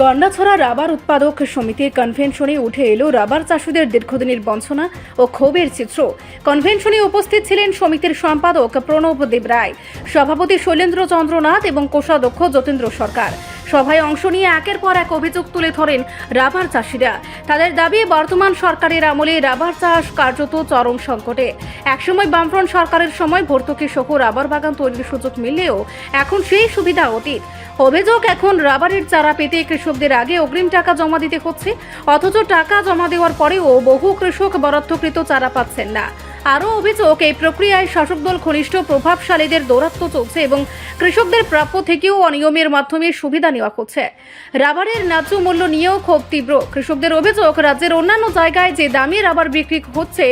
Gandacherra rubber উৎপাদক সমিতির কনভেনশনে উঠে এলো রাবার চাষিদের দীর্ঘদিনের বঞ্চনা ও ক্ষোভের চিত্র। কনভেনশনে উপস্থিত ছিলেন সমিতির সম্পাদক প্রণব দেব রায়, সভাপতি শৈলেন্দ্র চন্দ্র নাথ এবং কোষাধ্যক্ষ যতীন্দ্র সরকার। সভায় অংশ নিয়ে একের পর এক অভিযোগ তুলে ধরেন রাবার চাষিরা। তাদের দাবি, বর্তমান সরকারের আমলে রাবার চাষ কার্যত চরম সংকটে। একসময় বামফ্রন্ট সরকারের সময় ভর্তুকি সহ রাবার বাগান তৈরির সুযোগ মিললেও এখন সেই সুবিধা অতীত। অভিযোগ, এখন রাবারের চারা পেতে কৃষকদের আগে অগ্রিম টাকা জমা দিতে হচ্ছে, অথচ টাকা জমা দেওয়ার পরেও বহু কৃষক বরাদ্দকৃত চারা পাচ্ছেন না। আরও অভিযোগ, এই প্রক্রিয়ায় শাসক দল ঘনিষ্ঠ প্রভাবশালীদের দৌরাত্ম্য চলছে এবং কৃষকদের প্রাপ্য থেকেও অনিয়মের মাধ্যমে সুবিধা নেওয়া হচ্ছে। রাবারের ন্যায্য মূল্য নিয়েও ক্ষোভ তীব্র। কৃষকদের অভিযোগ, রাজ্যের অন্যান্য জায়গায় যে দামে রাবার বিক্রি হচ্ছে,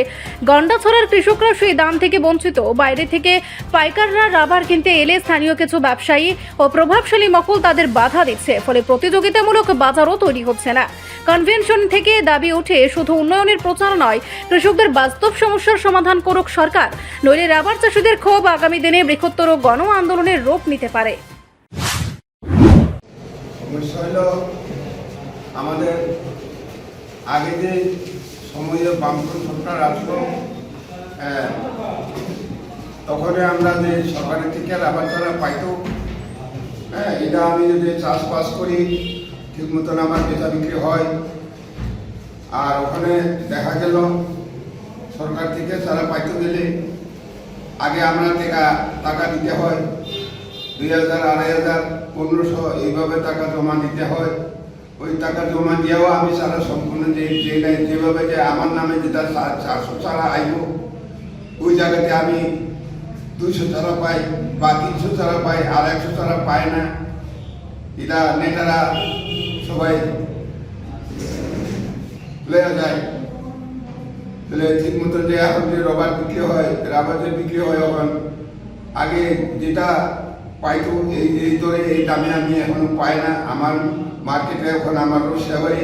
গন্ডাছড়ার কৃষকরা সেই দাম থেকে বঞ্চিত। বাইরে থেকে পাইকাররা রাবার কিনতে এলে স্থানীয় কিছু ব্যবসায়ী ও প্রভাবশালী মহল তাদের বাধা দিচ্ছে, ফলে প্রতিযোগিতামূলক বাজারও তৈরি হচ্ছে না। কনভেনশন থেকে দাবি ওঠে, শুধু উন্নয়নের প্রচার নয়, কৃষকদের বাস্তব সমস্যার সমাধান করুক সরকার, নইলে রাবার চাষিদের ক্ষোভ আগামী দিনে বৃহত্তর গণ আন্দোলনের রূপ নিতে পারে। সমস্যা হলো, আমাদের আগে যে সময়ে বামফ্রন্ট সরকার আসলো, তখন আমরা যে সরকারের থেকে রাবার চারা পাইতো, এটা আমি যদি চাষবাস করি ঠিক মতন আমার বেচা বিক্রি হয়। আর ওখানে দেখা গেল সরকার থেকে চারা পাইতে গেলে আগে আমরা টাকা দিতে হয়, 2000, 2500, 1500 এইভাবে টাকা জমা দিতে হয়। ওই টাকা জমা দিয়েও আমি চারা সম্পূর্ণ যেভাবে যে আমার নামে যেটা 400 চারা আইব, ওই জায়গাতে আমি 200 চারা পাই বা 300 চারা পাই, আর 100 চারা পাই না। এটা নেতারা সবাই লেয়া যায়। তাহলে ঠিক মতো যে এখন যে রাবার যে বিক্রি হয় এখন আগে যেটা পাইতো এই ধরে এই দামে আমি এখনো পাই না। আমার মার্কেটে এখন আমার রসিয়াবাড়ি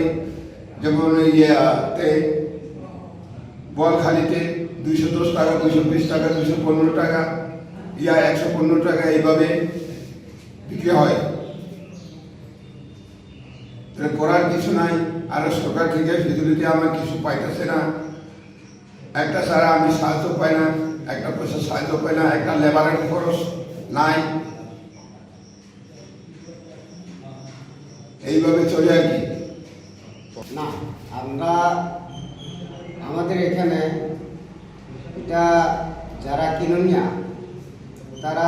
যেমন ইয়েতে বলখালিতে 210 টাকা, 220 টাকা, 215 টাকা, 115 টাকা এইভাবে বিক্রি হয়। করার কিছু নাই, আর সরকার থেকে ফেসিলিটি আমার কিছু পাইতেছে না। একটা ছাড়া আমি সাহায্য পাই না, একটা পয়সা সাহায্য পাই না, একটা লেবারের খরচ নাই, এইভাবে চলে আর কি না। আমরা আমাদের এখানে এটা যারা কিনুনিয়া তারা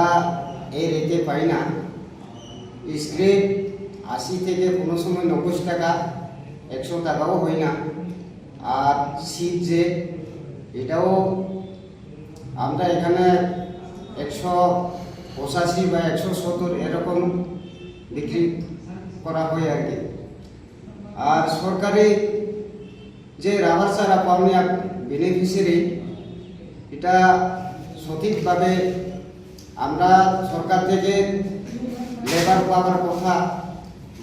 এই রেটে পাই না। স্ক্রেপ 80 থেকে কোনো সময় 90 টাকা, 100 টাকাও হয় না। আর শীত যে এটাও আমরা এখানে 185 বা 170 এরকম বিক্রি করা হয় আর কি। আর সরকারি যে রাবার চারা পাওয়া বেনিফিশিয়ারি, এটা সঠিকভাবে আমরা সরকার থেকে লেবার পাওয়ার কথা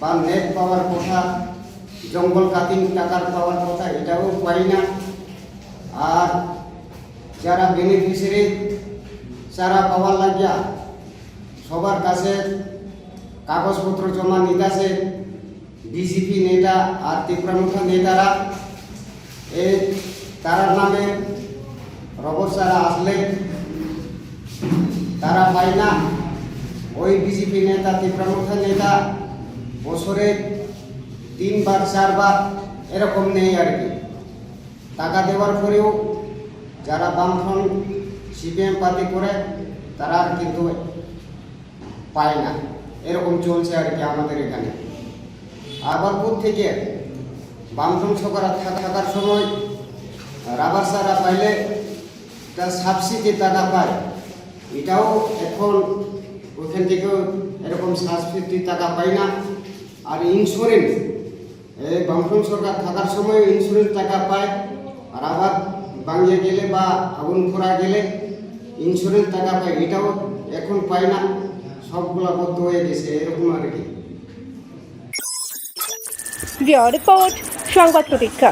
বা নেট পাওয়ার কথা, জঙ্গল কাটিং টাকার পাওয়ার কথা, এটাও পাই না। আর যারা বেনিফিশিয়ারি চারা পাওয়ার লাগিয়া সবার কাছে কাগজপত্র জমা নিতেছে বিজেপি নেতা আর তীব্রামুখা নেতারা। তারার নামে রবর চারা আসলে তারা পায় না। ওই বিজেপি নেতা, তীব্রামুখা নেতা বছরে 3 বার 4 বার এরকম নেই আর কি। টাকা দেওয়ার পরেও যারা বামফ্রন্ট সিপিএম পার্টি করে তারা কিন্তু পায় না। এরকম চলছে আর কি আমাদের এখানে। আবার থেকে বামফ্রন্ট সরকার থাকার সময় রাবার চারা পাইলে তার সাবসিডি টাকা পায়, এটাও এখন ওখান থেকেও এরকম সাবসিডি টাকা পায় না। আর ইন্স্যুরেন্স, এই বামফ্রন্ট সরকার থাকার সময় ইন্স্যুরেন্স টাকা পায়, আর আবার ভাঙিয়ে গেলে বা আগুন খরা গেলে ইন্স্যুরেন্স টাকা পায়, এটাও এখন পায় না। সবগুলা বদ্ধ হয়ে গেছে এরকম আর কি। রিপোর্ট সংবাদ প্রতীক্ষা।